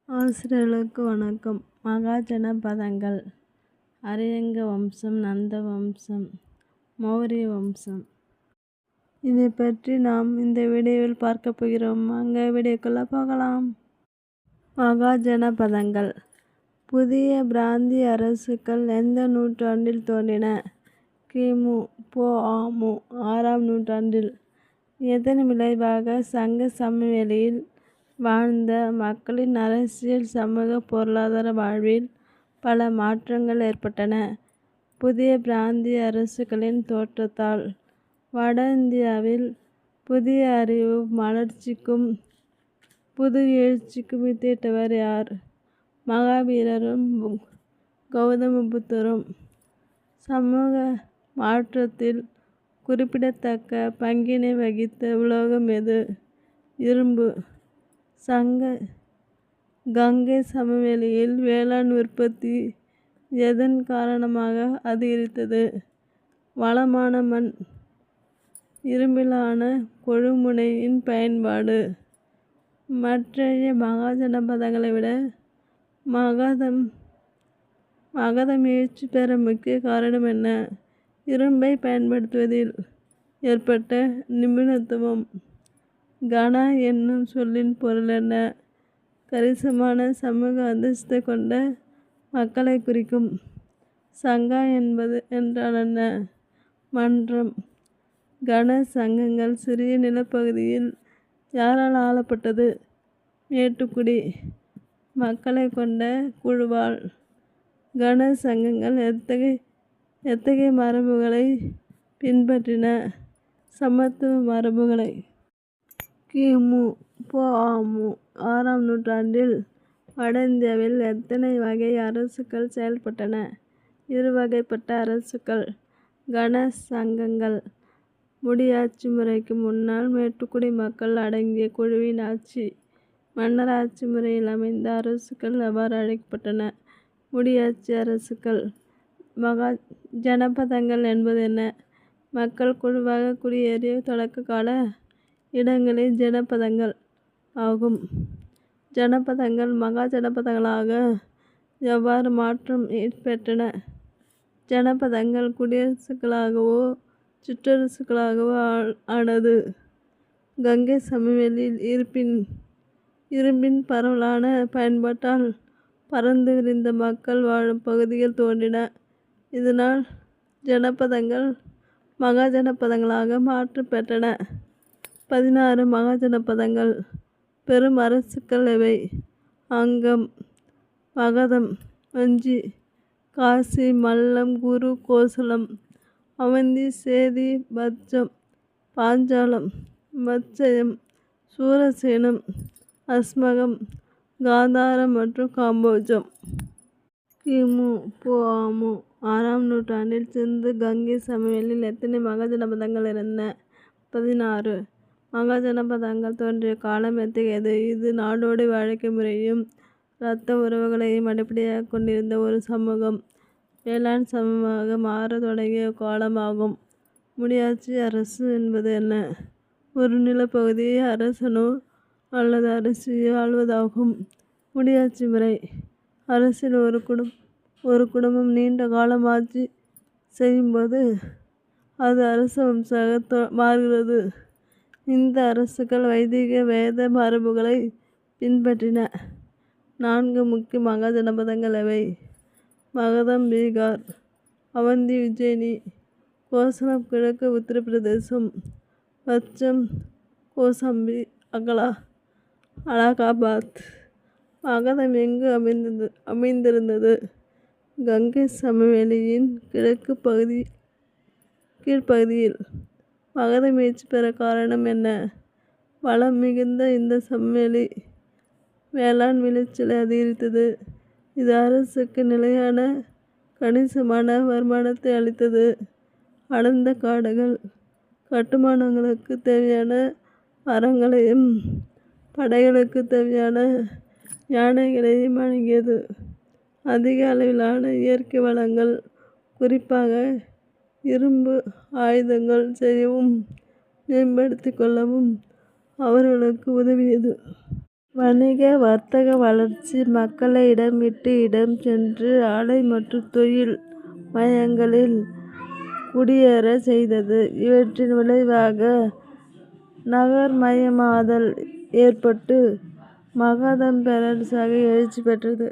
ஆசிரியர்களுக்கு வணக்கம். மகாஜனபதங்கள்: அரியங்க வம்சம், நந்த வம்சம், மௌரிய வம்சம். இதை பற்றி நாம் இந்த வீடியோவில் பார்க்க போகிறோம். வாங்க வீடியோக்குள்ள போகலாம். மகாஜனபதங்கள் புதிய பிராந்திய அரசுகள் எந்த நூற்றாண்டில் தோன்றின? கிமு பொ.ஆ.மு 6ஆம் நூற்றாண்டில். இதன் விளைவாக சங்க சமவெளியில் வாழ்ந்த மக்களின் அரசியல், சமூக, பொருளாதார வாழ்வில் பல மாற்றங்கள் ஏற்பட்டன. புதிய பிராந்திய அரசுகளின் தோற்றத்தால் வட இந்தியாவில் புதிய அறிவு மலர்ச்சிக்கும் புது எழுச்சிக்கும் வித்திட்டவர் யார்? மகாவீரரும் கௌதம புத்தரும். சமூக மாற்றத்தில் குறிப்பிடத்தக்க பங்கினை வகித்த உலோகம் எது? இரும்பு. கங்கை சமவெளியில் வேளாண் உற்பத்தி எதன் காரணமாக அதிகரித்தது? வளமான மண். இரும்பிலான கொழுமுனையின் பயன்பாடு. மற்றைய மகாஜனபதங்களை விட மகதம் எழுச்சி பெற முக்கிய காரணம் என்ன? இரும்பை பயன்படுத்துவதில் ஏற்பட்ட நிபுணத்துவம். கணா என்னும் சொல்லின் பொருள் என்ன? கணிசமான சமூக அந்தஸ்தை கொண்ட மக்களை குறிக்கும். சங்கா என்றால் என்ன? மன்றம். கண சங்கங்கள் சிறிய நிலப்பகுதியில் யாரால் ஆளப்பட்டது? மேட்டுக்குடி மக்களை கொண்ட குழுவால். கண சங்கங்கள் எத்தகைய மரபுகளை பின்பற்றின? சமத்துவ மரபுகளை. கிமு பொ.ஆ.மு 6ஆம் நூற்றாண்டில் வட இந்தியாவில் எத்தனை வகை அரசுகள் செயல்பட்டன? இருவகைப்பட்ட அரசுகள். கண சங்கங்கள். முடியாட்சி முறைக்கு முன்னால் மேட்டுக்குடி மக்கள் அடங்கிய குழுவின் ஆட்சி. மன்னராட்சி முறையில் அமைந்த அரசுகள் எவ்வாறு அழைக்கப்பட்டன? முடியாட்சி அரசுகள். ஜனபதங்கள் என்பது என்ன? மக்கள் குழுவாக குடியேறிய தொடக்ககால இடங்களே ஜனபதங்கள் ஆகும். ஜனபதங்கள் மகாஜனபதங்களாக எவ்வாறு மாற்றம் பெற்றன? ஜனபதங்கள் குடியரசுகளாகவோ சிற்றரசுகளாகவோ ஆனது. கங்கை சமவெளியில் இரும்பின் பரவலான பயன்பாட்டால் பரந்து விரிந்த மக்கள் வாழும் பகுதிகள் தோன்றின. இதனால் ஜனபதங்கள் மகாஜனபதங்களாக மாற்றம் பெற்றன. 16 மகாஜனபதங்கள். பெரும் அரசுகள் எவை? அங்கம், மகதம், வஞ்சி, காசி, மல்லம், குரு, கோசலம், அவந்தி, சேதி, பத்சம், பாஞ்சாலம், மத்சயம், சூரசேனம், அஸ்மகம், காந்தாரம் மற்றும் காம்போஜம். கிமு பொ.ஆ.மு 6ஆம் நூற்றாண்டில் சிந்து கங்கை சமவெளியில் எத்தனை மகாஜனபதங்கள் இருந்தன? 16. மகாஜனபதங்கள் தோன்றிய காலம் எத்தகையது? இது நாடோடி வாழ்க்கை முறையையும் இரத்த உறவுகளையும் அடிப்படையாக கொண்டிருந்த ஒரு சமூகம். வேளாண் சமூகமாக மாறத் தொடங்கிய காலமாகும். முடியாட்சி அரசு என்பது என்ன? ஒரு நிலப்பகுதியை அரசனோ அல்லது அரசியோ ஆள்வதாகும். முடியாட்சி முறை. அரசில் ஒரு குடும்பம் நீண்ட காலம் ஆட்சி செய்யும்போது அது அரச வம்சமாக மாறுகிறது. இந்த அரசுகள் வைதிக வேத மரபுகளை பின்பற்றின. 4 முக்கிய மகாஜனபதங்கள் எவை? மகதம் பீகார், அவந்தி உஜ்ஜயினி, கோசலம் கிழக்கு உத்தரப்பிரதேசம், பத்சம் கோசாம்பி அலகாபாத். மகதம் எங்கு அமைந்திருந்தது? கங்கை சமவெளியின் கீழ்ப்பகுதியில். மகதம் எழுச்சி பெற காரணம் என்ன? வளம் மிகுந்த இந்த சமவெளி வேளாண் விளைச்சலை அதிகரித்தது. இது அரசுக்கு நிலையான கணிசமான வருமானத்தை அளித்தது. அடர்ந்த காடுகள் கட்டுமானங்களுக்கு தேவையான மரங்களையும் படைகளுக்கு தேவையான யானைகளையும் வழங்கியது. அதிக அளவிலான இயற்கை வளங்கள், குறிப்பாக இரும்பு ஆயுதங்கள் செய்யவும் மேம்படுத்திக் கொள்ளவும் அவர்களுக்கு உதவியது. வணிக வர்த்தக வளர்ச்சி மக்களை இடம் விட்டு இடம் சென்று ஆலை மற்றும் தொழில் மையங்களில் குடியேற செய்தது. இவற்றின் விளைவாக நகர்மயமாதல் ஏற்பட்டு மகதம் பேரரசாக எழுச்சி பெற்றது.